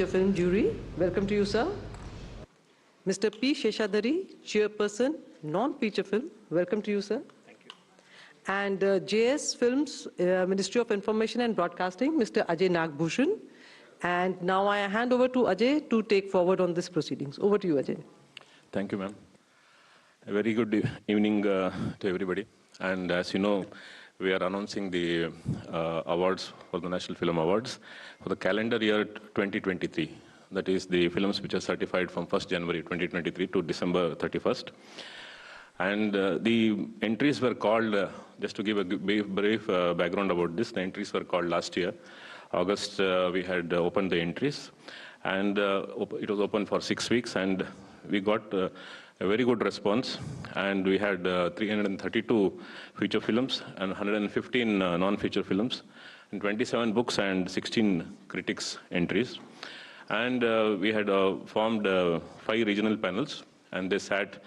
Film jury. Welcome to you, sir. Mr. P. Sheshadari, Chairperson, Non-Feature Film. Welcome to you, sir. Thank you. And JS Films, Ministry of Information and Broadcasting, Mr. Ajay Nagbhushan. And now I hand over to Ajay to take forward on this proceedings. Over to you, Ajay. Thank you, ma'am. A very good evening to everybody. And as you know, we are announcing the awards for the National Film Awards for the calendar year 2023. That is the films which are certified from 1st January 2023 to December 31st. And the entries were called, just to give a brief background about this, the entries were called last year. August, we had opened the entries, and it was open for 6 weeks, and we got a very good response, and we had 332 feature films and 115 non-feature films, and 27 books and 16 critics entries. And we had formed 5 regional panels, and they sat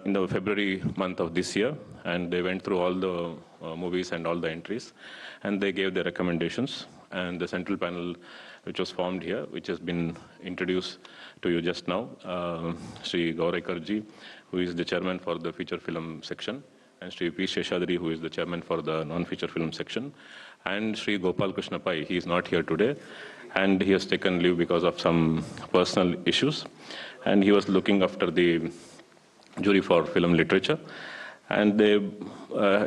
in the February month of this year, and they went through all the movies and all the entries, and they gave their recommendations. And the central panel, which was formed here, which has been introduced to you just now, Sri Gauraikarji, who is the chairman for the feature film section, and Sri P. Sheshadari, who is the chairman for the non-feature film section, and Sri Gopal Krishna Pai. He is not here today, and he has taken leave because of some personal issues, and he was looking after the jury for film literature, and they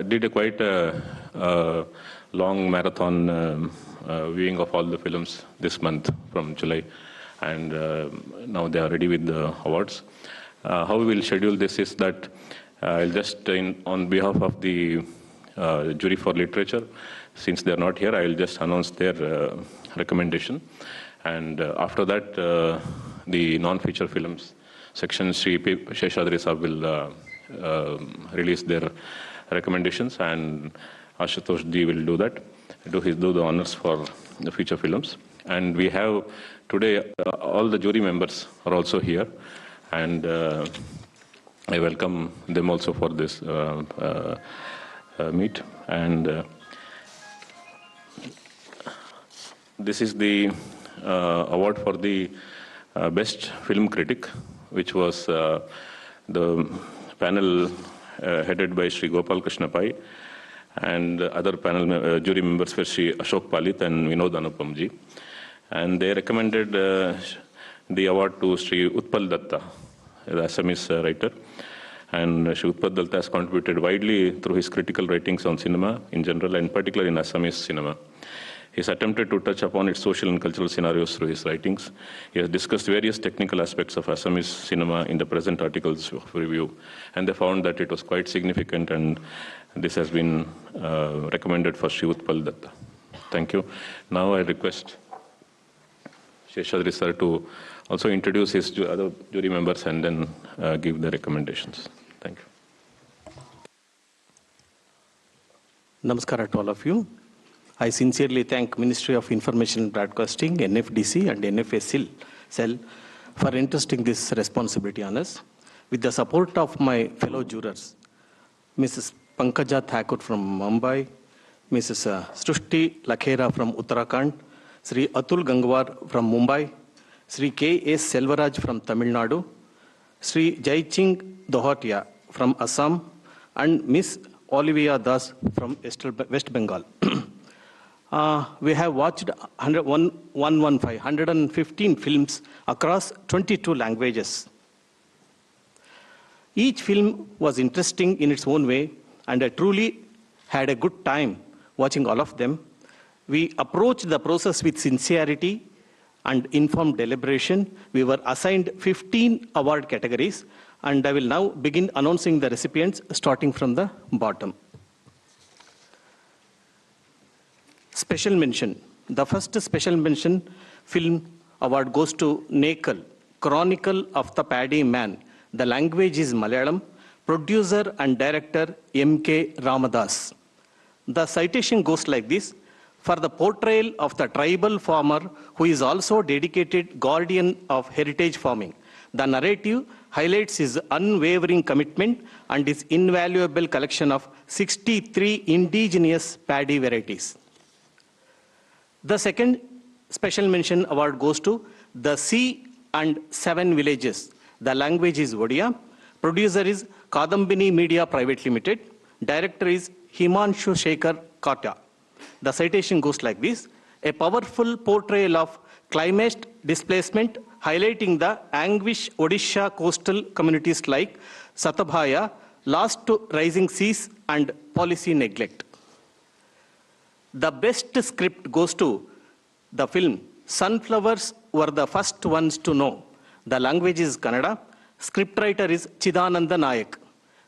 did a quite long marathon viewing of all the films this month from July, and now they are ready with the awards. How we will schedule this is that I'll just, on behalf of the jury for literature, since they are not here, I will just announce their recommendation, and after that, the non-feature films section, Sri P. Sheshadri Sahab will release their recommendations, and Ashutosh Ji will do that, do the honors for the feature films. And we have today, all the jury members are also here, and I welcome them also for this meet. And this is the award for the best film critic, which was the panel headed by Sri Gopal Krishna Pai, and other panel jury members were Sri Ashok Palit and Vinod Anupamji. And they recommended the award to Sri Utpal Datta, the Assamese writer. And Sri Utpal Datta has contributed widely through his critical writings on cinema in general, and particularly in Assamese cinema. He has attempted to touch upon its social and cultural scenarios through his writings. He has discussed various technical aspects of Assamese cinema in the present articles of review, and they found that it was quite significant, and this has been recommended for Sri Utpal Datta. Thank you. Now I request Sheshadri sir to also introduce his other jury members and then give the recommendations. Thank you. Namaskara to all of you. I sincerely thank Ministry of Information and Broadcasting, NFDC and NFA cell for entrusting this responsibility on us. With the support of my fellow jurors, Mrs. Pankaja Thakur from Mumbai, Mrs. Srushti Lakhera from Uttarakhand, Sri Atul Gangwar from Mumbai, Sri K.S. Selvaraj from Tamil Nadu, Sri Jaiching Dohatia from Assam, and Miss Olivia Das from West Bengal. We have watched 115 films across 22 languages. Each film was interesting in its own way, and I truly had a good time watching all of them. We approached the process with sincerity and informed deliberation. We were assigned 15 award categories, and I will now begin announcing the recipients, starting from the bottom. Special mention. The first special mention film award goes to Nekal, Chronicle of the Paddy Man. The language is Malayalam. Producer and director M.K. Ramadas. The citation goes like this: for the portrayal of the tribal farmer who is also dedicated guardian of heritage farming. The narrative highlights his unwavering commitment and his invaluable collection of 63 indigenous paddy varieties. The second special mention award goes to The Sea and Seven Villages. The language is Odia. Producer is Kadambini Media Private Limited. Director is Himanshu Shekhar Kata. The citation goes like this: a powerful portrayal of climate displacement, highlighting the anguish Odisha coastal communities like Satabhaya, lost to rising seas and policy neglect. The best script goes to the film Sunflowers Were the First Ones to Know. The language is Kannada. Scriptwriter is Chidananda Nayak.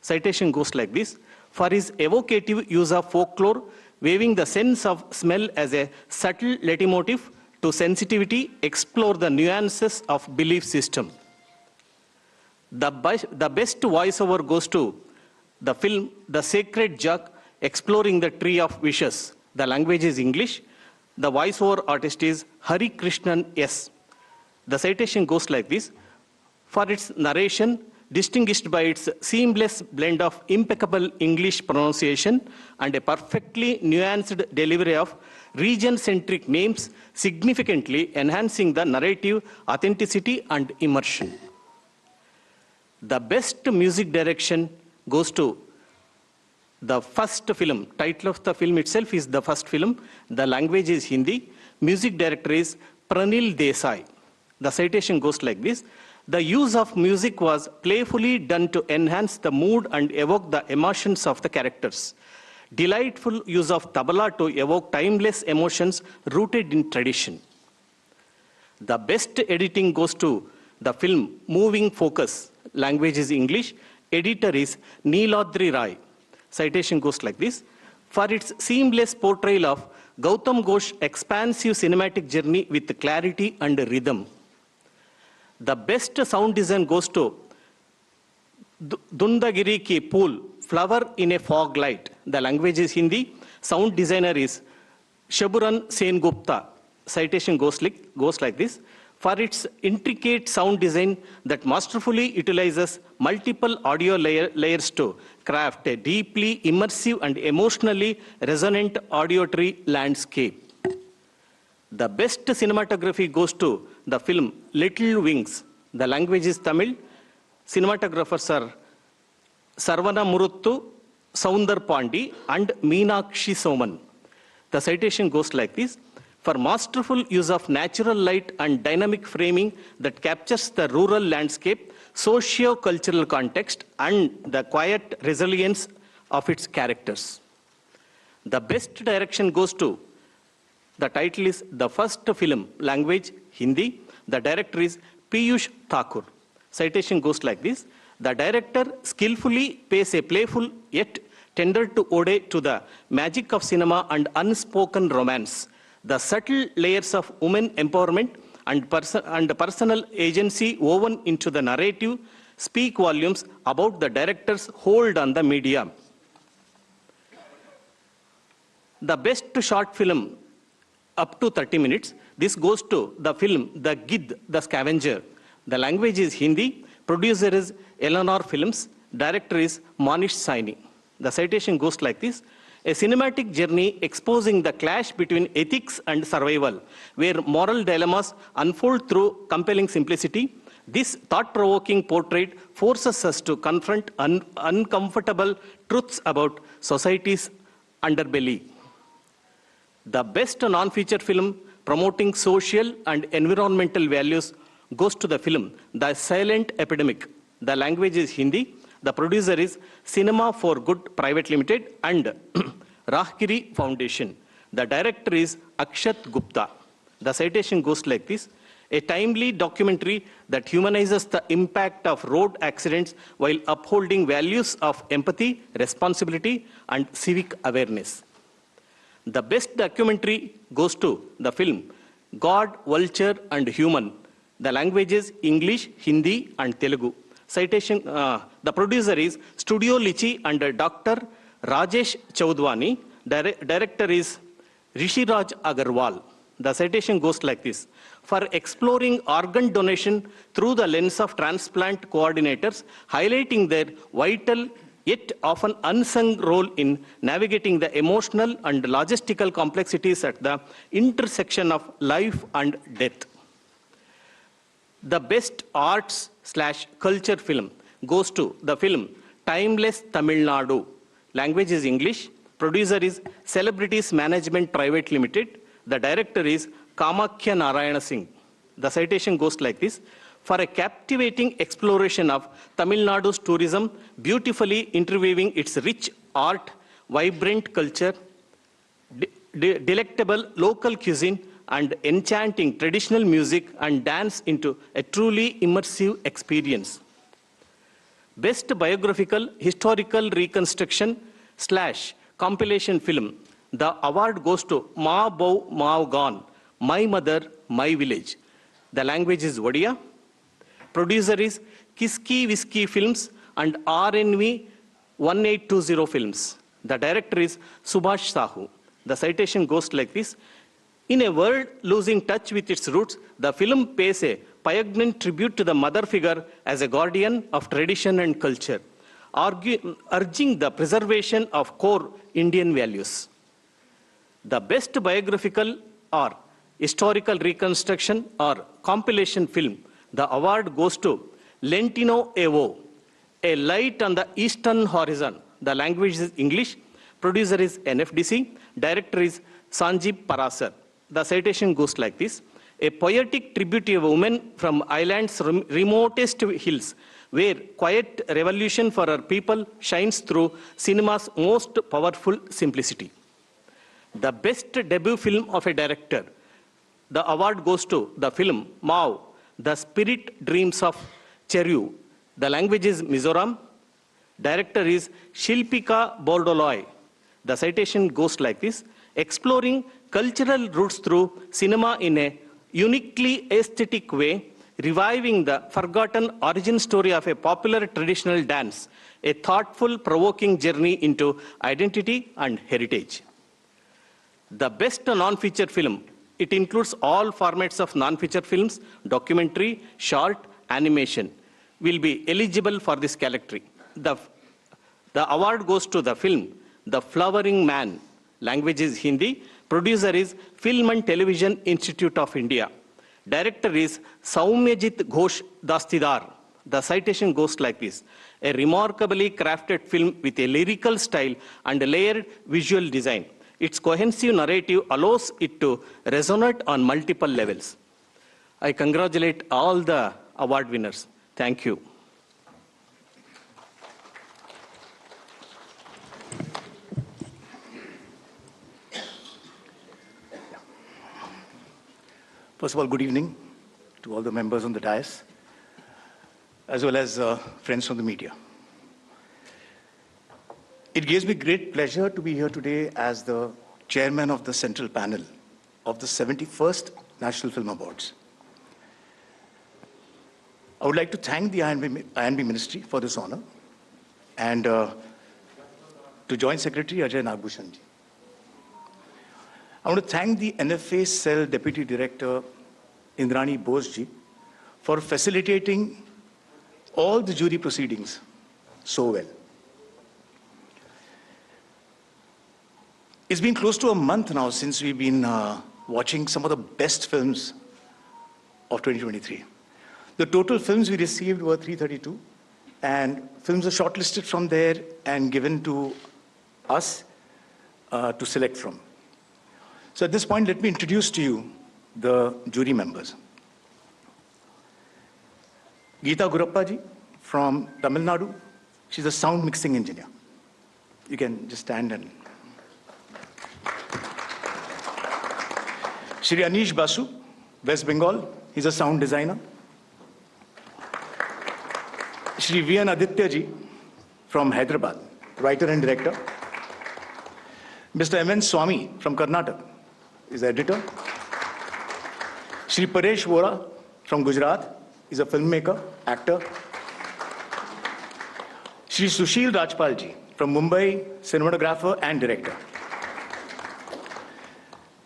Citation goes like this: for his evocative use of folklore, weaving the sense of smell as a subtle leitmotif to sensitivity, explore the nuances of belief system. The best voiceover goes to the film The Sacred Jug, exploring the tree of wishes. The language is English. The voiceover artist is Hari Krishnan S. The citation goes like this: for its narration, distinguished by its seamless blend of impeccable English pronunciation and a perfectly nuanced delivery of region-centric names, significantly enhancing the narrative authenticity and immersion. The best music direction goes to the first film. Title of the film itself is The First Film. The language is Hindi. Music director is Pranil Desai. The citation goes like this: the use of music was playfully done to enhance the mood and evoke the emotions of the characters. Delightful use of tabla to evoke timeless emotions rooted in tradition. The best editing goes to the film Moving Focus. Language is English. Editor is Neeladri Rai. Citation goes like this: for its seamless portrayal of Gautam Ghosh's expansive cinematic journey with clarity and rhythm. The best sound design goes to Dundagiri Ki Pool, Flower in a Fog Light. The language is Hindi. Sound designer is Shaburan Sengupta. Citation goes like this: for its intricate sound design that masterfully utilizes multiple audio layers to craft a deeply immersive and emotionally resonant auditory landscape. The best cinematography goes to the film Little Wings. The language is Tamil. Cinematographers are Sarvana Muruttu, Soundar Pandi, and Meenakshi Soman. The citation goes like this: for masterful use of natural light and dynamic framing that captures the rural landscape, socio-cultural context, and the quiet resilience of its characters. The best direction goes to the title is The First Film. Language Hindi. The director is Piyush Thakur. Citation goes like this: the director skillfully pays a playful yet tender to ode to the magic of cinema and unspoken romance. The subtle layers of women empowerment and personal agency woven into the narrative speak volumes about the director's hold on the medium. The best short film up to 30 minutes. This goes to the film The Gid, the Scavenger. The language is Hindi. Producer is Eleanor Films. Director is Manish Saini. The citation goes like this: a cinematic journey exposing the clash between ethics and survival, where moral dilemmas unfold through compelling simplicity. This thought-provoking portrait forces us to confront uncomfortable truths about society's underbelly. The best non-feature film promoting social and environmental values goes to the film The Silent Epidemic. The language is Hindi. The producer is Cinema for Good Private Limited and Rahgiri Foundation. The director is Akshat Gupta. The citation goes like this: a timely documentary that humanizes the impact of road accidents while upholding values of empathy, responsibility, and civic awareness. The best documentary goes to the film God, Vulture, and Human. The languages English, Hindi, and Telugu. Citation, the producer is Studio Lichi and Dr. Rajesh Chaudhwani. Director is Rishiraj Agarwal. The citation goes like this: for exploring organ donation through the lens of transplant coordinators, highlighting their vital yet often unsung role in navigating the emotional and logistical complexities at the intersection of life and death. The best arts/culture film goes to the film Timeless Tamil Nadu. Language is English. Producer is Celebrities Management Private Limited. The director is Kamakhya Narayana Singh. The citation goes like this: for a captivating exploration of Tamil Nadu's tourism, beautifully interweaving its rich art, vibrant culture, delectable local cuisine, and enchanting traditional music and dance into a truly immersive experience. Best biographical historical reconstruction / compilation film. The award goes to Ma Bau Mao Gan, My Mother, My Village. The language is Odia. Producer is Kiski Whiskey Films and RNV 1820 Films. The director is Subhash Sahu. The citation goes like this: in a world losing touch with its roots, the film pays a poignant tribute to the mother figure as a guardian of tradition and culture, urging the preservation of core Indian values. The best biographical or historical reconstruction or compilation film, the award goes to Lentino Evo, A Light on the Eastern Horizon. The language is English. Producer is NFDC. Director is Sanjeev Parasar. The citation goes like this: a poetic tribute to a woman from Ireland's remotest hills, where quiet revolution for her people shines through cinema's most powerful simplicity. The best debut film of a director, the award goes to the film Mao, The Spirit Dreams of Cheryu. The language is Mizoram. Director is Shilpika Bordoloi. The citation goes like this: exploring cultural roots through cinema in a uniquely aesthetic way, reviving the forgotten origin story of a popular traditional dance, a thoughtful, provoking journey into identity and heritage. The best non-feature film, it includes all formats of non-feature films, documentary, short, animation, will be eligible for this category. The award goes to the film The Flowering Man. Language is Hindi. Producer is Film and Television Institute of India. Director is Saumyajit Ghosh Dastidar. The citation goes like this: a remarkably crafted film with a lyrical style and a layered visual design. Its cohesive narrative allows it to resonate on multiple levels. I congratulate all the award winners. Thank you. First of all, good evening to all the members on the dais, as well as friends from the media. It gives me great pleasure to be here today as the chairman of the central panel of the 71st National Film Awards. I would like to thank the INB Ministry for this honor, and to Joint Secretary Ajay Nagbhushan ji. I want to thank the NFA Cell Deputy Director Indrani Bose ji for facilitating all the jury proceedings so well. It's been close to a month now since we've been watching some of the best films of 2023. The total films we received were 332, and films are shortlisted from there and given to us to select from. So at this point, let me introduce to you the jury members. Geeta Gurappa ji from Tamil Nadu. She's a sound mixing engineer. You can just stand and... Shri Anish Basu, West Bengal. He's a sound designer. Shri V.N. Aditya ji from Hyderabad, writer and director. Mr. M.N. Swami from Karnataka is editor. Shri Paresh Vora from Gujarat is a filmmaker, actor. Shri Sushil Rajpal ji from Mumbai, cinematographer and director.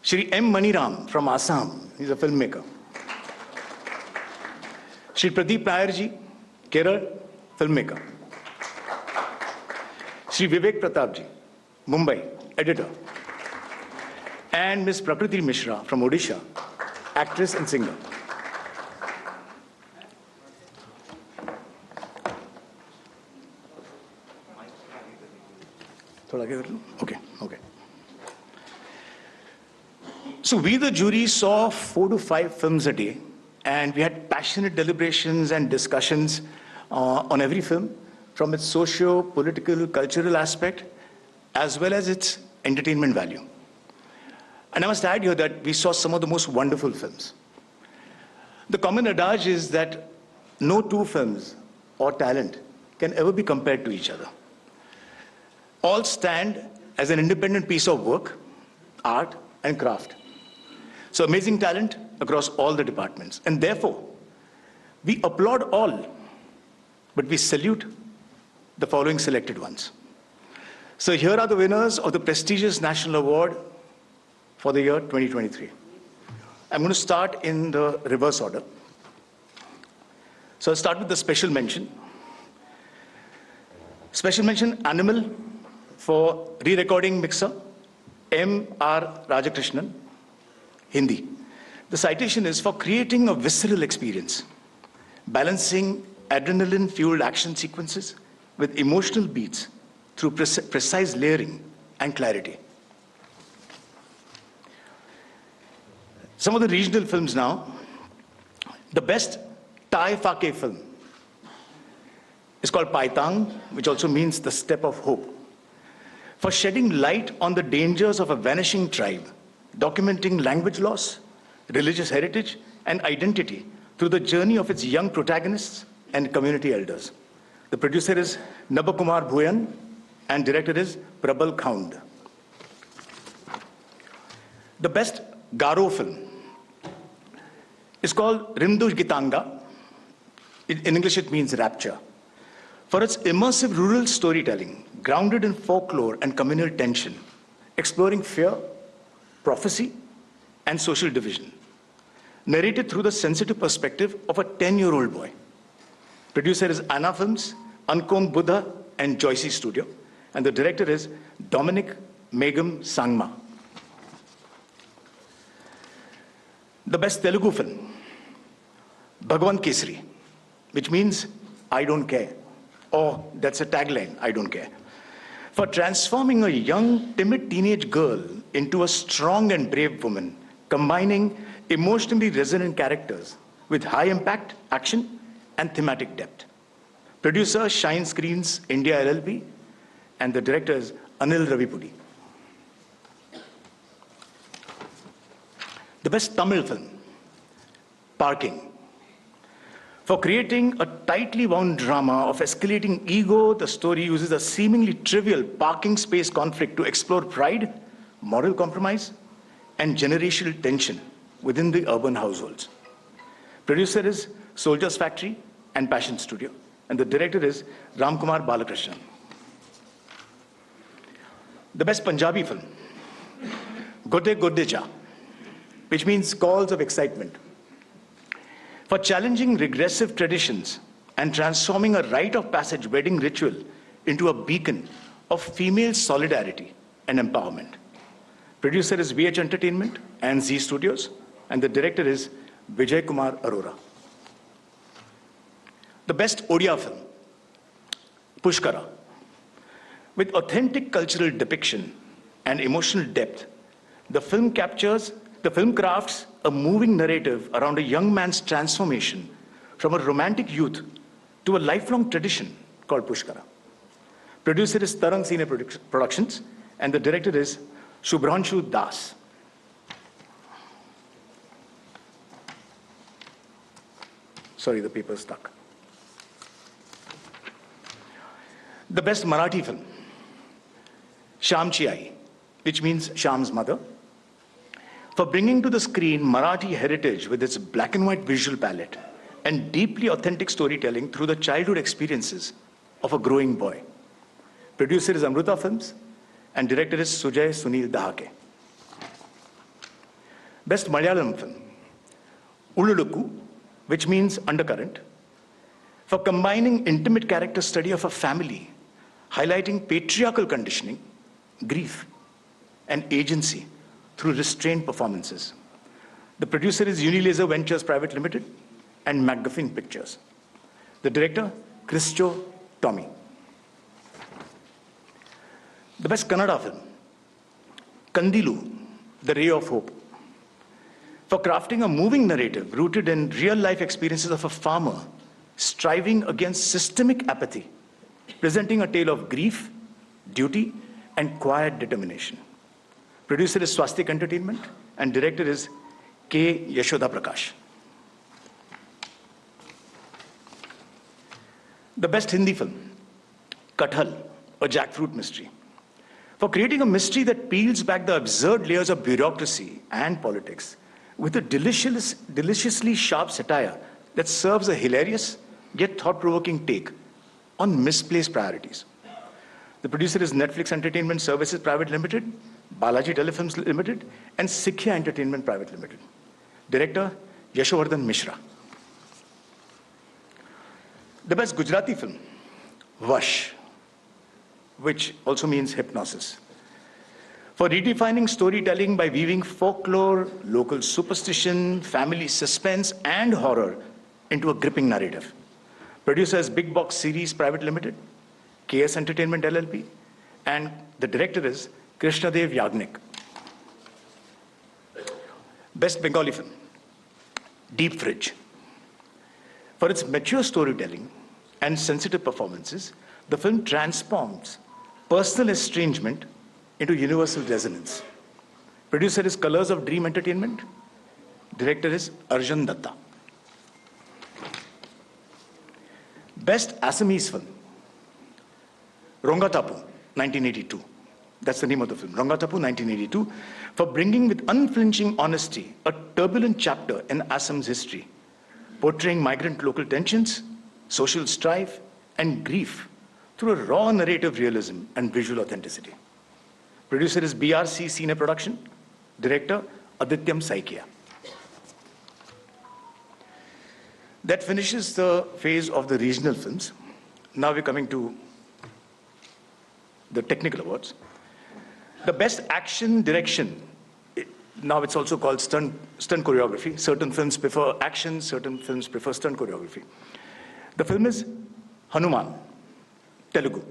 Shri M. Maniram from Assam, he's a filmmaker. Shri Pradeep Nair ji, Kerala, filmmaker. Shri Vivek Pratapji, Mumbai, editor. And Ms. Prakriti Mishra from Odisha, actress and singer. Okay. So we, the jury, saw 4 to 5 films a day, and we had passionate deliberations and discussions on every film, from its socio-political, cultural aspect, as well as its entertainment value. And I must add here that we saw some of the most wonderful films. The common adage is that no 2 films or talent can ever be compared to each other. All stand as an independent piece of work, art, and craft. So amazing talent across all the departments. And therefore, we applaud all, but we salute the following selected ones. So here are the winners of the prestigious National Award for the year 2023. I'm going to start in the reverse order. So I'll start with the special mention. Special mention, Animal, for re-recording mixer, M.R. Rajakrishnan, Hindi. The citation is for creating a visceral experience, balancing adrenaline-fueled action sequences with emotional beats through precise layering and clarity. Some of the regional films now. The best Thai Phake film is called Paitang, which also means the step of hope, for shedding light on the dangers of a vanishing tribe, documenting language loss, religious heritage, and identity through the journey of its young protagonists and community elders. The producer is Nabakumar Bhuyan, and director is Prabal Khound. The best Garo film is called Rimdush Gitanga. In English, it means rapture, for its immersive rural storytelling, grounded in folklore and communal tension, exploring fear, prophecy, and social division, narrated through the sensitive perspective of a 10-year-old boy. Producer is Anna Films, Ankom Buddha, and Joycey Studio, and the director is Dominic Megam Sangma. The best Telugu film, Bhagwan Kesari, which means I don't care, or that's a tagline, I don't care, for transforming a young, timid teenage girl into a strong and brave woman, combining emotionally resonant characters with high impact action and thematic depth. Producer, Shine Screens India LLP, and the director is Anil Ravipudi. The best Tamil film, Parking, for creating a tightly wound drama of escalating ego. The story uses a seemingly trivial parking space conflict to explore pride, moral compromise, and generational tension within the urban households. Producer is Soldiers Factory and Passion Studio, and the director is Ramkumar Balakrishnan. The best Punjabi film, Gode Gode Ja, which means calls of excitement, for challenging regressive traditions and transforming a rite of passage wedding ritual into a beacon of female solidarity and empowerment. Producer is VH Entertainment and Z Studios, and the director is Vijay Kumar Arora. The best Odia film, Pushkara, with authentic cultural depiction and emotional depth. The film crafts a moving narrative around a young man's transformation from a romantic youth to a lifelong tradition called Pushkara. Producer is Tarang Cine Productions, and the director is Shubhranshu Das. Sorry, the paper's stuck. The best Marathi film, Shamchi Ai, which means Sham's mother, for bringing to the screen Marathi heritage with its black and white visual palette and deeply authentic storytelling through the childhood experiences of a growing boy. Producer is Amruta Films, and director is Sujay Sunil Dahake. Best Malayalam film, Ululuku, which means undercurrent, for combining intimate character study of a family highlighting patriarchal conditioning, grief, and agency through restrained performances. The producer is Unilaser Ventures Private Limited and McGuffin Pictures. The director, Christo Tommy. The best Kannada film, Kandilu, The Ray of Hope. For crafting a moving narrative rooted in real-life experiences of a farmer striving against systemic apathy, presenting a tale of grief, duty, and quiet determination. Producer is Swastik Entertainment, and director is K. Yashoda Prakash. The best Hindi film, Kathal, a jackfruit mystery. For creating a mystery that peels back the absurd layers of bureaucracy and politics with a deliciously sharp satire that serves a hilarious yet thought-provoking take on misplaced priorities. The producer is Netflix Entertainment Services Private Limited, Balaji Telefilms Limited, and Sikhya Entertainment Private Limited. Director, Yashovardhan Mishra. The best Gujarati film, Vash, which also means hypnosis. For redefining storytelling by weaving folklore, local superstition, family suspense, and horror into a gripping narrative. Producer is Big Box Series Private Limited, KS Entertainment LLP, and the director is Krishnadev Yagnik. Best Bengali film, Deep Fridge. For its mature storytelling and sensitive performances, the film transforms personal estrangement into universal resonance. Producer is Colors of Dream Entertainment. Director is Arjun Datta. Best Assamese film, Rongatapu, 1982. That's the name of the film, Rongatapu, 1982, for bringing with unflinching honesty a turbulent chapter in Assam's history, portraying migrant local tensions, social strife, and grief through a raw narrative realism and visual authenticity. Producer is BRC Cine Production. Director, Adityam Saikia. That finishes the phase of the regional films. Now we're coming to the technical awards. The best action direction, now it's also called stunt choreography. Certain films prefer action, certain films prefer stunt choreography. The film is Hanuman, Telugu.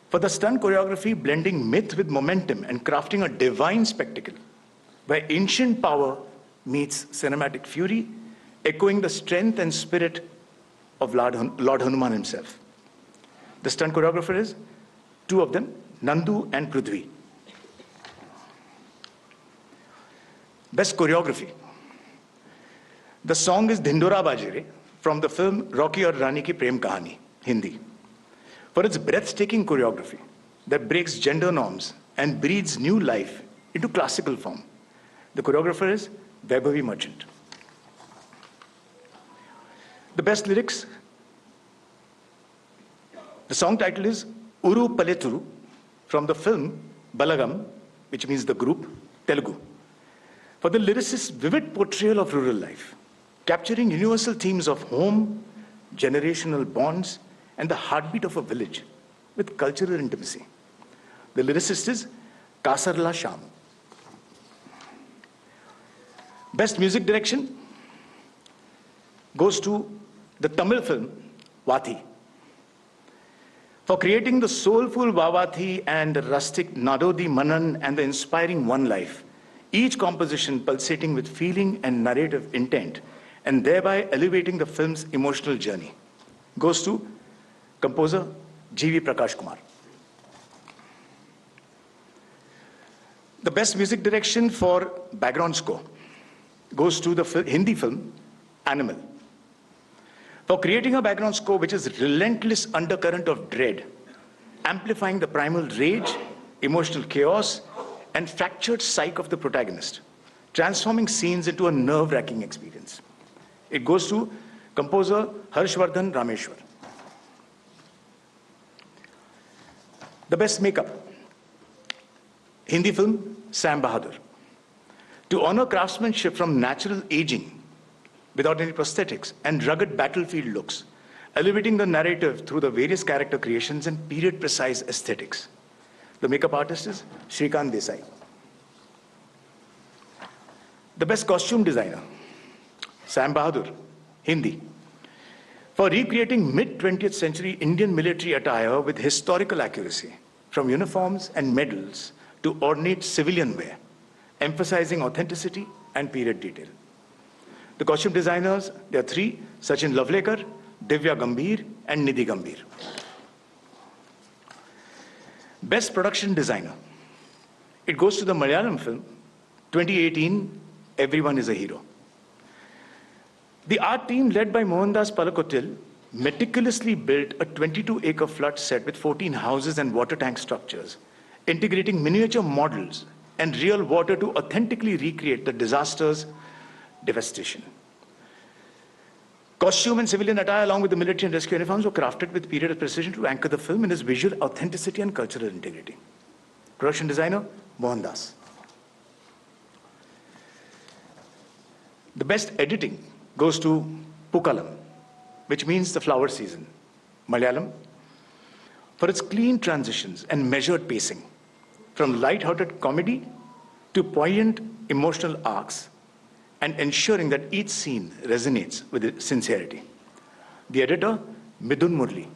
For the stunt choreography, blending myth with momentum and crafting a divine spectacle where ancient power meets cinematic fury, echoing the strength and spirit of Lord Hanuman himself. The stunt choreographer is two of them, Nandu and Prithvi. Best choreography. The song is Dhindora Bajire from the film Rocky Aur Rani Ki Prem Kahani, Hindi. For its breathtaking choreography that breaks gender norms and breathes new life into classical form. The choreographer is Vaibhavi Merchant. The best lyrics. The song title is Uru Paleturu from the film Balagam, which means the group, Telugu. For the lyricist's vivid portrayal of rural life, capturing universal themes of home, generational bonds, and the heartbeat of a village with cultural intimacy. The lyricist is Kasarla Sham. Best music direction goes to the Tamil film Vathi. For creating the soulful Vavathi and rustic Nadodi Manan and the inspiring One Life, each composition pulsating with feeling and narrative intent, and thereby elevating the film's emotional journey, goes to composer G.V. Prakash Kumar. The best music direction for background score goes to the Hindi film Animal. For creating a background score which is relentless undercurrent of dread, amplifying the primal rage, emotional chaos, and fractured psyche of the protagonist, transforming scenes into a nerve-wracking experience. It goes to composer Harshvardhan Rameshwar. The best makeup. Hindi film, Sam Bahadur. To honor craftsmanship from natural aging, without any prosthetics, and rugged battlefield looks, elevating the narrative through the various character creations and period-precise aesthetics. The makeup artist is Shrikant Desai. The best costume designer, Sam Bahadur, Hindi, for recreating mid-20th century Indian military attire with historical accuracy, from uniforms and medals to ornate civilian wear, emphasizing authenticity and period detail. The costume designers, there are three: Sachin Lavlekar, Divya Gambhir, and Nidhi Gambhir. Best production designer. It goes to the Malayalam film, 2018, Everyone is a Hero. The art team led by Mohandas Palakottil meticulously built a 22-acre flood set with 14 houses and water tank structures, integrating miniature models and real water to authentically recreate the disaster's devastation. Costume and civilian attire along with the military and rescue uniforms were crafted with period of precision to anchor the film in its visual authenticity and cultural integrity. Production designer, Mohandas. The best editing goes to Pukalam, which means the flower season, Malayalam, for its clean transitions and measured pacing, from light-hearted comedy to poignant emotional arcs, and ensuring that each scene resonates with sincerity. The editor, Midun Murli.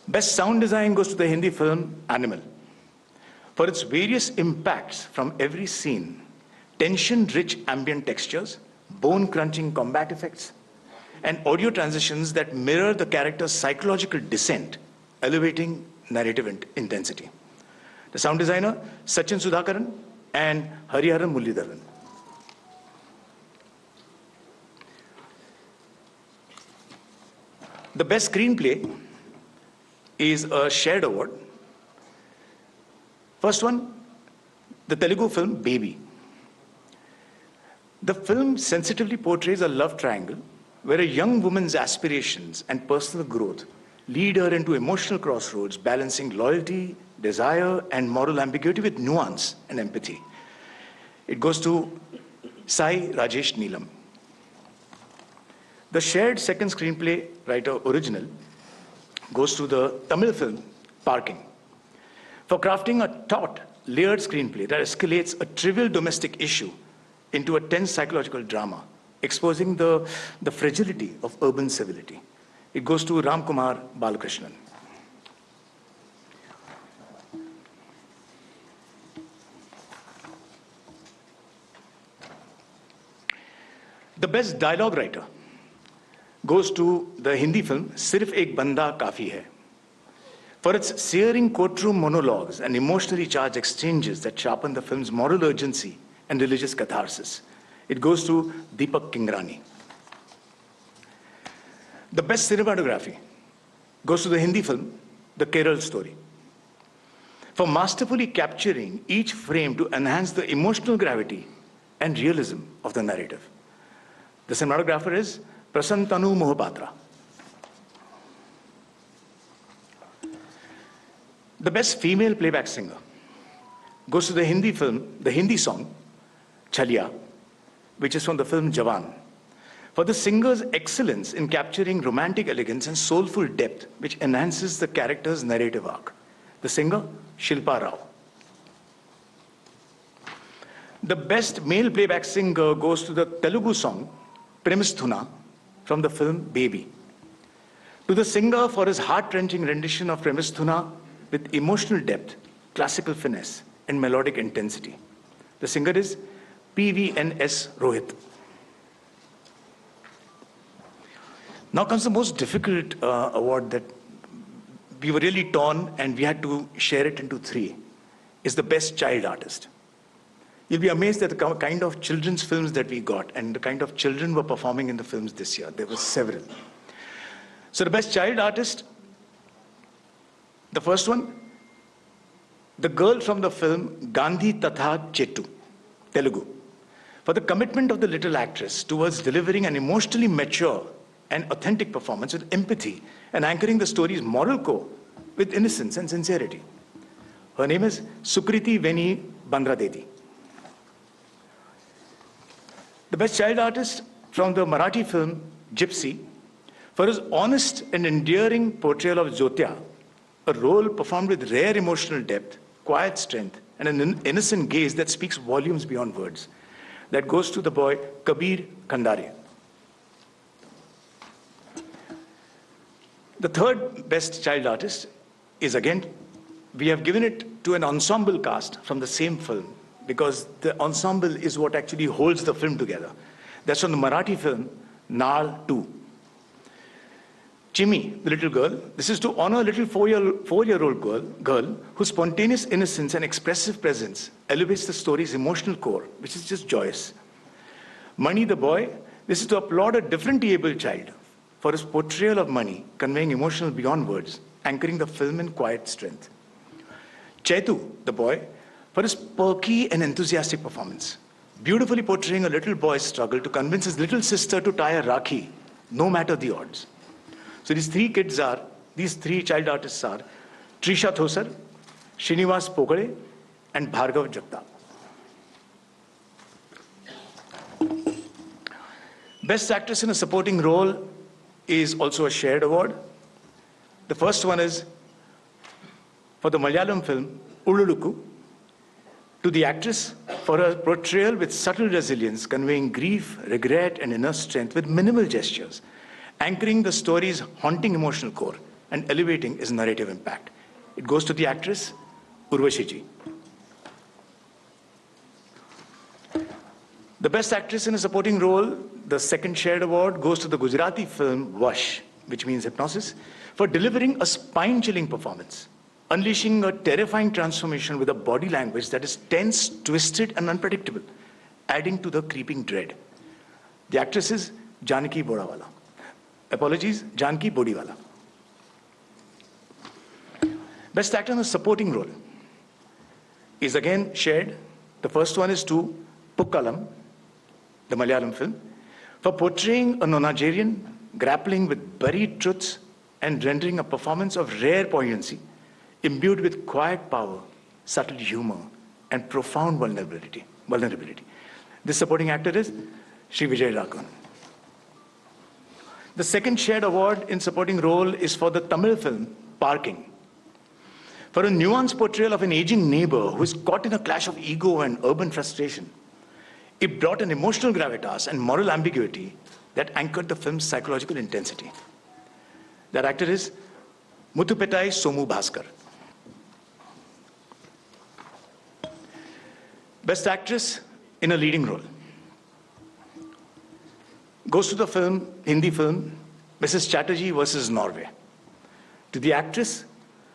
Best sound design goes to the Hindi film Animal, for its various impacts from every scene, tension-rich ambient textures, bone-crunching combat effects, and audio transitions that mirror the character's psychological descent, elevating narrative intensity. The sound designer, Sachin Sudhakaran and Hariharan Mullidharan. The best screenplay is a shared award. First one, the Telugu film Baby. The film sensitively portrays a love triangle where a young woman's aspirations and personal growth lead her into emotional crossroads, balancing loyalty, desire, and moral ambiguity with nuance and empathy. It goes to Sai Rajesh Neelam. The shared second screenplay writer original goes to the Tamil film Parking, for crafting a taut, layered screenplay that escalates a trivial domestic issue into a tense psychological drama, exposing the fragility of urban civility. It goes to Ram Kumar Balakrishnan. The best dialogue writer goes to the Hindi film Sirf Ek Banda Kafi Hai, for its searing courtroom monologues and emotionally charged exchanges that sharpen the film's moral urgency and religious catharsis. It goes to Deepak Kingrani. The best cinematography goes to the Hindi film The Kerala Story, for masterfully capturing each frame to enhance the emotional gravity and realism of the narrative. The cinematographer is Prasantanu Mohapatra. The best female playback singer goes to the Hindi song Chaliya, which is from the film Jawan, for the singer's excellence in capturing romantic elegance and soulful depth, which enhances the character's narrative arc. The singer, Shilpa Rao. The best male playback singer goes to the Telugu song Premistuna from the film Baby. To the singer for his heart-wrenching rendition of Premistuna with emotional depth, classical finesse, and melodic intensity. The singer is PVNS Rohit. Now comes the most difficult award that we were really torn and we had to share it into three, is the best child artist. You'll be amazed at the kind of children's films that we got and the kind of children were performing in the films this year. There were several. So the best child artist, the first one, the girl from the film Gandhi Tatha Chetu, Telugu, for the commitment of the little actress towards delivering an emotionally mature and authentic performance with empathy and anchoring the story's moral core with innocence and sincerity. Her name is Sukriti Veni Bandradedi. The best child artist from the Marathi film Gypsy for his honest and endearing portrayal of Jyotya, a role performed with rare emotional depth, quiet strength, and an innocent gaze that speaks volumes beyond words. That goes to the boy Kabir Khandare. The third best child artist is, again, we have given it to an ensemble cast from the same film because the ensemble is what actually holds the film together. That's from the Marathi film Naal 2. Chimmy, the little girl, this is to honor a little four-year-old girl whose spontaneous innocence and expressive presence elevates the story's emotional core, which is just joyous. Mani, the boy, this is to applaud a differently abled child for his portrayal of Mani, conveying emotional beyond words, anchoring the film in quiet strength. Chaitu, the boy, for his perky and enthusiastic performance, beautifully portraying a little boy's struggle to convince his little sister to tie a rakhi, no matter the odds. So these three child artists are Trisha Thosar, Srinivas Pokade, and Bhargav Jagtap. Best Actress in a Supporting Role is also a shared award. The first one is for the Malayalam film Ululukku, to the actress for her portrayal with subtle resilience, conveying grief, regret, and inner strength with minimal gestures, anchoring the story's haunting emotional core and elevating its narrative impact. It goes to the actress Urvashi ji. The Best Actress in a Supporting Role, the second shared award, goes to the Gujarati film Vash, which means hypnosis, for delivering a spine-chilling performance, unleashing a terrifying transformation with a body language that is tense, twisted, and unpredictable, adding to the creeping dread. The actress is Janaki Bodawala. Apologies, Janaki Bodiwala. Best Actor in a Supporting Role is again shared. The first one is to Pukkalam, the Malayalam film, for portraying a nonagerian grappling with buried truths and rendering a performance of rare poignancy, imbued with quiet power, subtle humor, and profound vulnerability. This supporting actor is Sri Vijay Raghavan. The second shared award in supporting role is for the Tamil film Parking, for a nuanced portrayal of an aging neighbor who is caught in a clash of ego and urban frustration. It brought an emotional gravitas and moral ambiguity that anchored the film's psychological intensity. That actor is Muthupettai Somu Bhaskar. Best Actress in a Leading Role goes to the Hindi film Mrs. Chatterjee versus Norway. To the actress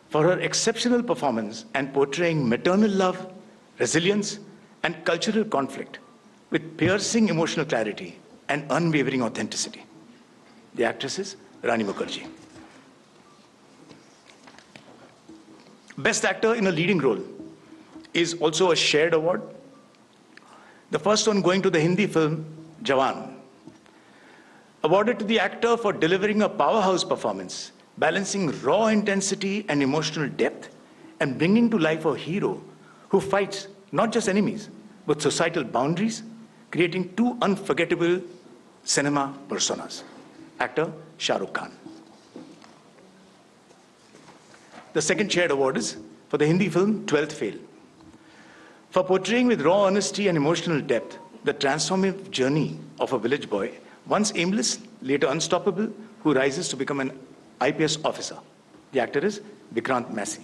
for her exceptional performance and portraying maternal love, resilience, and cultural conflict with piercing emotional clarity and unwavering authenticity. The actress is Rani Mukherjee. Best Actor in a Leading Role is also a shared award. The first one going to the Hindi film Jawan, awarded to the actor for delivering a powerhouse performance, balancing raw intensity and emotional depth, and bringing to life a hero who fights not just enemies, but societal boundaries, creating two unforgettable cinema personas. Actor Shah Rukh Khan. The second shared award is for the Hindi film 12th Fail, for portraying with raw honesty and emotional depth the transformative journey of a village boy, once aimless, later unstoppable, who rises to become an IPS officer. The actor is Vikrant Massey.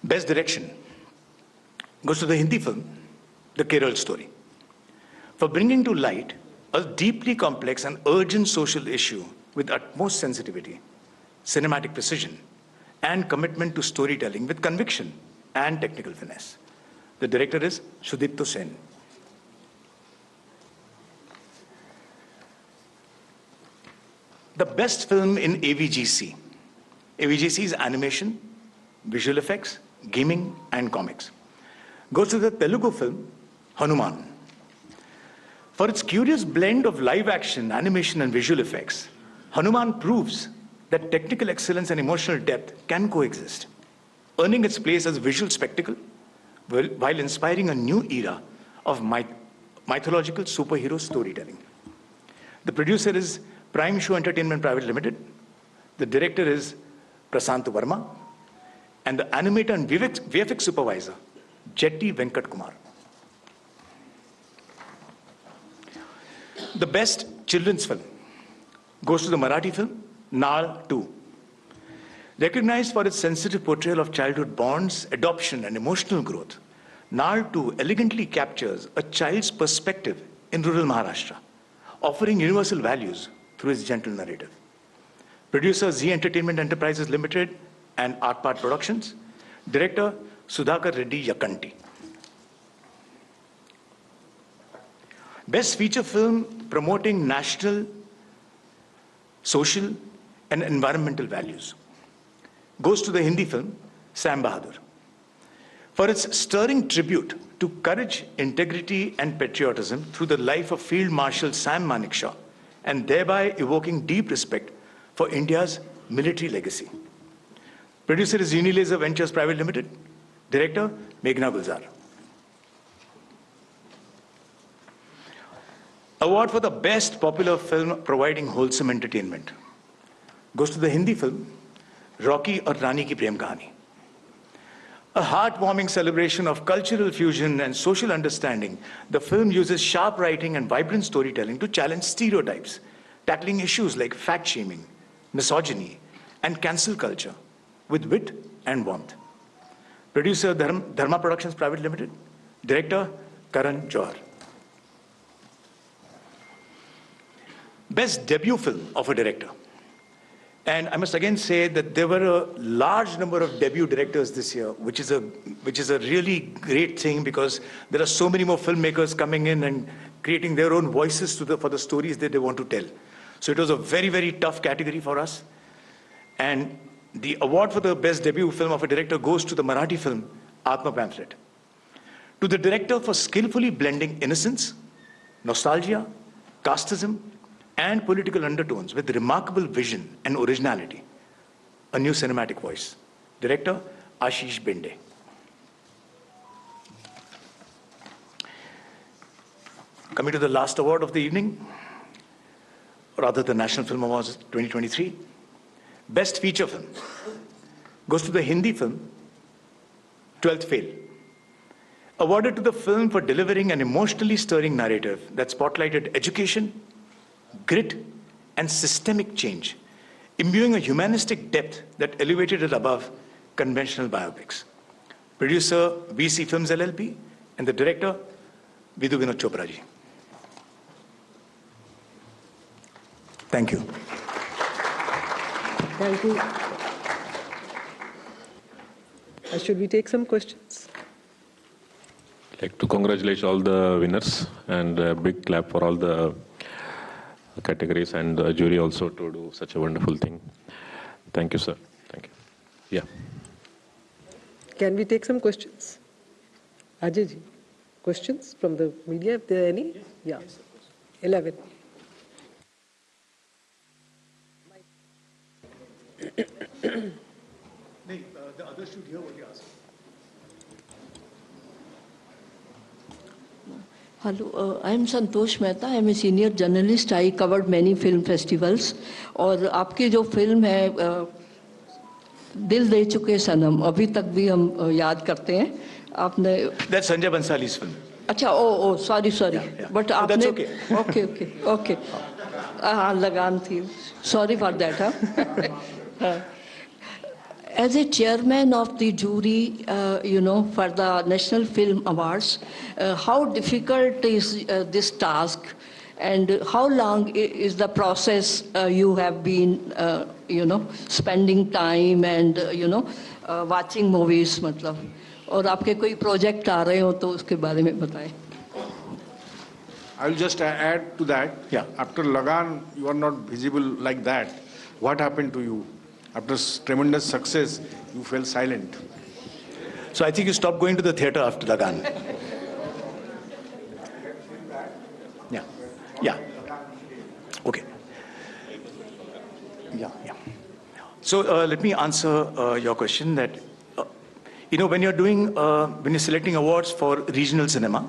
Best Direction goes to the Hindi film The Kerala Story, for bringing to light a deeply complex and urgent social issue with utmost sensitivity, cinematic precision, and commitment to storytelling with conviction and technical finesse. The director is Sudipto Sen. The best film in AVGC. AVGC is animation, visual effects, gaming, and comics. Goes to the Telugu film Hanuman. For its curious blend of live action, animation, and visual effects, Hanuman proves that technical excellence and emotional depth can coexist, earning its place as a visual spectacle while inspiring a new era of mythological superhero storytelling. The producer is Prime Show Entertainment Private Limited. The director is Prasant Verma. And the animator and VFX supervisor, Jetty Venkat Kumar. The best children's film goes to the Marathi film, Naal 2. Recognized for its sensitive portrayal of childhood bonds, adoption, and emotional growth, Naal 2 elegantly captures a child's perspective in rural Maharashtra, offering universal values through its gentle narrative. Producer Z Entertainment Enterprises Limited and Artpart Productions. Director Sudhakar Reddy Yakanti. Best feature film promoting national, social, and environmental values goes to the Hindi film Sam Bahadur for its stirring tribute to courage, integrity, and patriotism through the life of Field Marshal Sam Manekshaw, and thereby evoking deep respect for India's military legacy. Producer is Unilaser Ventures Private Limited. Director, Meghna Gulzar. Award for the best popular film providing wholesome entertainment goes to the Hindi film Rocky Aur Rani Ki Prem Kahani. A heartwarming celebration of cultural fusion and social understanding, the film uses sharp writing and vibrant storytelling to challenge stereotypes, tackling issues like fact-shaming, misogyny, and cancel culture with wit and warmth. Producer Dharma Productions Private Limited. Director Karan Johar. Best debut film of a director. And I must again say that there were a large number of debut directors this year, which is a really great thing because there are so many more filmmakers coming in and creating their own voices for the stories that they want to tell. So it was a very, very tough category for us. And the award for the best debut film of a director goes to the Marathi film Atma Pamphlet. To the director for skillfully blending innocence, nostalgia, casteism, and political undertones with remarkable vision and originality. A new cinematic voice. Director Ashish Binde. Coming to the last award of the evening, or rather the National Film Awards 2023. Best feature film goes to the Hindi film 12th Fail. Awarded to the film for delivering an emotionally stirring narrative that spotlighted education, grit, and systemic change, imbuing a humanistic depth that elevated it above conventional biopics. Producer VC Films LLP and the director Vidhu Vinod Chopra ji. Thank you. Thank you. Should we take some questions? I'd like to congratulate all the winners and a big clap for all the categories and the jury also to do such a wonderful thing. Thank you, sir. Thank you. Yeah. Can we take some questions? Ajay ji, questions from the media, if there are any? Yeah. 11. The others should hear what you ask. Hello, I am Santosh Mehta. I am a senior journalist. I covered many film festivals. और आपकी जो film है दिल दे चुके सनम अभी तक भी हम याद करते हैं आपने That's Sanjay Bansali's film. अच्छा ओ सॉरी बट आपने That's okay. ओके हाँ लगान थी sorry for that As a chairman of the jury, for the National Film Awards, how difficult is this task, and how long is the process you have been, spending time and, watching movies, मतलब, और आपके कोई project आ रहे हो तो उसके बारे में बताएं. I'll just add to that. Yeah. After Lagan, you are not visible like that. What happened to you? After tremendous success, you fell silent. So I think you stopped going to the theater after Lagan. Yeah. Okay. Yeah. So let me answer your question that You know, when when you're selecting awards for regional cinema,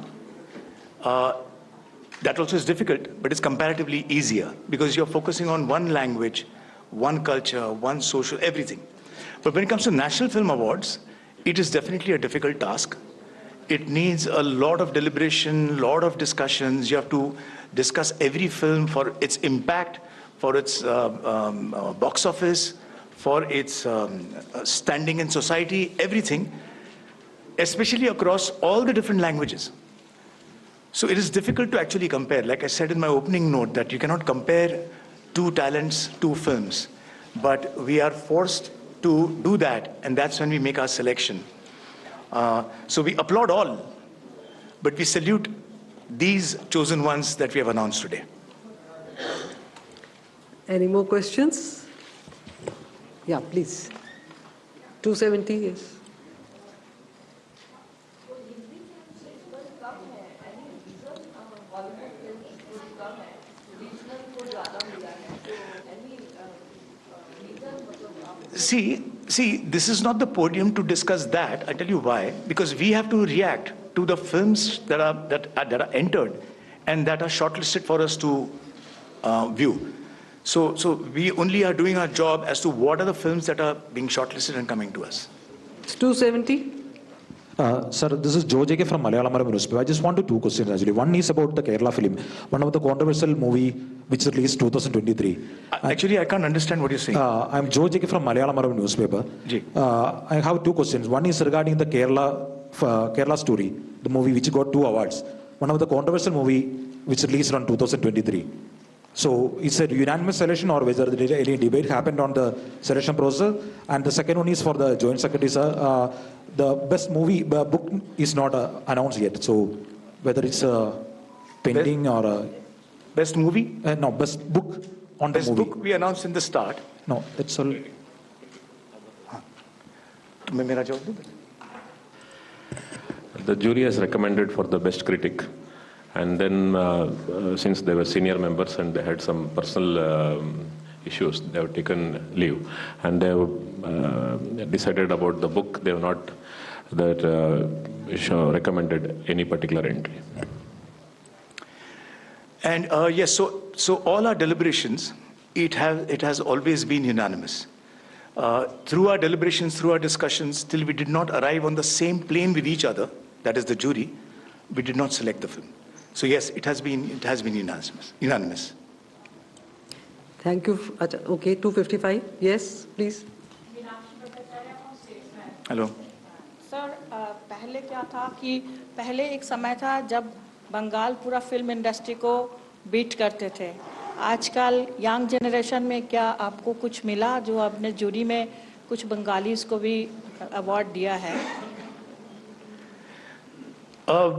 that also is difficult, but it's comparatively easier because you're focusing on one language, one culture, one social, everything. But when it comes to National Film Awards, it is definitely a difficult task. It needs a lot of deliberation, a lot of discussions. You have to discuss every film for its impact, for its box office, for its standing in society, everything, especially across all the different languages. So it is difficult to actually compare. Like I said in my opening note, that you cannot compare two talents, two films. But we are forced to do that, and that's when we make our selection. So we applaud all, but we salute these chosen ones that we have announced today. Any more questions? Yeah, please. 270, yes. See, this is not the podium to discuss that. I tell you why. Because we have to react to the films that are entered and that are shortlisted for us to view. So we only are doing our job as to what are the films that are being shortlisted and coming to us. It's 270. Sir, this is Joe JK from Malayalam newspaper. I just wanted two questions actually. One is about the Kerala film, one of the controversial movie which released 2023. Actually, I can't understand what you're saying. I'm Joe JK from Malayalam newspaper. I have two questions. One is regarding the Kerala story, the movie which got 2 awards. One of the controversial movie which released on 2023. So it's a unanimous selection or whether any debate happened on the selection process? And the second one is for the Joint Secretary, sir. The best movie book is not announced yet. So whether it's pending or... Best movie? No, best book on the movie. Best book we announced in the start. No, that's all. The jury has recommended for the best critic. And then, since they were senior members and they had some personal issues, they have taken leave. And they have decided about the book. They have not recommended any particular entry. And yes, so all our deliberations, it has always been unanimous. Through our deliberations, through our discussions, till we did not arrive on the same plane with each other, that is the jury, we did not select the film. So yes, it has been unanimous. Thank you. Okay, 255. Yes, please. Hello. Sir पहले क्या था कि पहले एक समय था जब बंगाल पूरा फिल्म इंडस्ट्री को बीट करते थे. आजकल यंग जनरेशन में क्या आपको कुछ मिला जो आपने जूरी में कुछ बंगालीज को भी अवार्ड दिया है?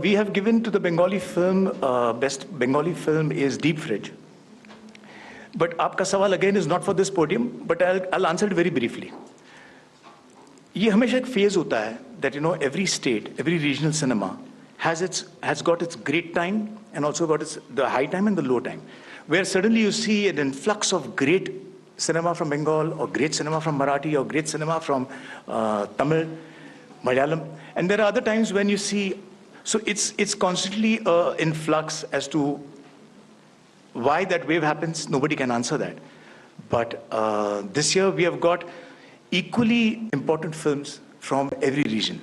We have given to the Bengali film, best Bengali film is Deep Fridge. But आपका सवाल again is not for this podium, but I'll answer it very briefly. ये हमेशा एक phase होता है that every state, every regional cinema has got its great time and also got the high time and the low time, where suddenly you see an influx of great cinema from Bengal or great cinema from Marathi or great cinema from Tamil, Malayalam, and there are other times when you see. So it's constantly in flux as to why that wave happens. Nobody can answer that. But this year we have got equally important films from every region.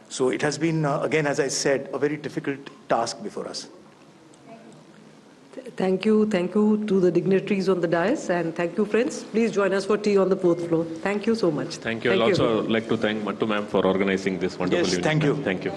So it has been, again, as I said, a very difficult task before us. Thank you to the dignitaries on the dais, and thank you, friends. Please join us for tea on the 4th floor. Thank you so much. Thank you. I'd also like to thank Mattu ma'am for organizing this wonderful evening. Thank you. Thank you.